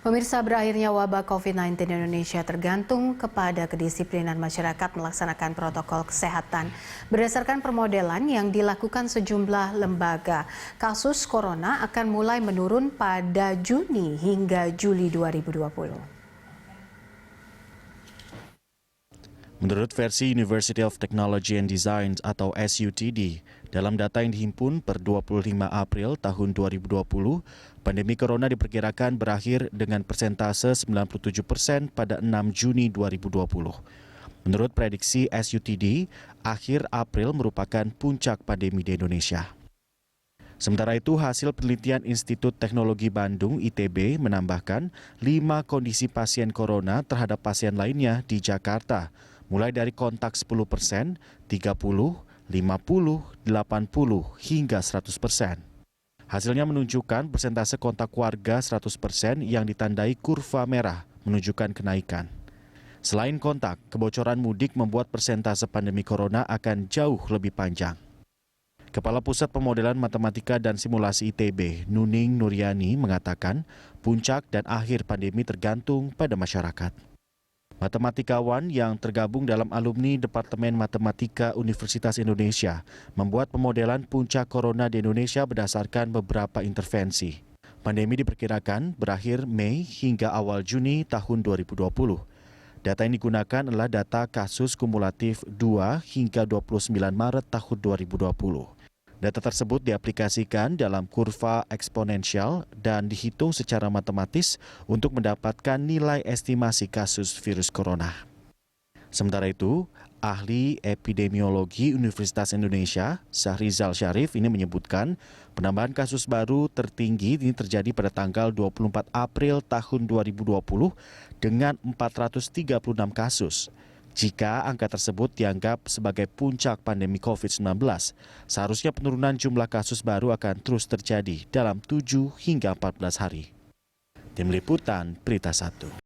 Pemirsa, berakhirnya wabah COVID-19 di Indonesia tergantung kepada kedisiplinan masyarakat melaksanakan protokol kesehatan. Berdasarkan permodelan yang dilakukan sejumlah lembaga, kasus corona akan mulai menurun pada Juni hingga Juli 2020. Menurut versi University of Technology and Design atau SUTD, dalam data yang dihimpun per 25 April tahun 2020, pandemi corona diperkirakan berakhir dengan persentase 97% pada 6 Juni 2020. Menurut prediksi SUTD, akhir April merupakan puncak pandemi di Indonesia. Sementara itu, hasil penelitian Institut Teknologi Bandung (ITB) menambahkan 5 kondisi pasien corona terhadap pasien lainnya di Jakarta, mulai dari kontak 10%, 30%, 50%, 80%, hingga 100%. Hasilnya menunjukkan persentase kontak warga 100% yang ditandai kurva merah menunjukkan kenaikan. Selain kontak, kebocoran mudik membuat persentase pandemi corona akan jauh lebih panjang. Kepala Pusat Pemodelan Matematika dan Simulasi ITB, Nuning Nuryani, mengatakan puncak dan akhir pandemi tergantung pada masyarakat. Matematikawan yang tergabung dalam alumni Departemen Matematika Universitas Indonesia membuat pemodelan puncak corona di Indonesia berdasarkan beberapa intervensi. Pandemi diperkirakan berakhir Mei hingga awal Juni tahun 2020. Data yang digunakan adalah data kasus kumulatif 2 hingga 29 Maret tahun 2020. Data tersebut diaplikasikan dalam kurva eksponensial dan dihitung secara matematis untuk mendapatkan nilai estimasi kasus virus corona. Sementara itu, ahli epidemiologi Universitas Indonesia, Syahrizal Syarif, ini menyebutkan penambahan kasus baru tertinggi ini terjadi pada tanggal 24 April tahun 2020 dengan 436 kasus. Jika angka tersebut dianggap sebagai puncak pandemi COVID-19, seharusnya penurunan jumlah kasus baru akan terus terjadi dalam 7 hingga 14 hari. Tim Liputan, Berita 1.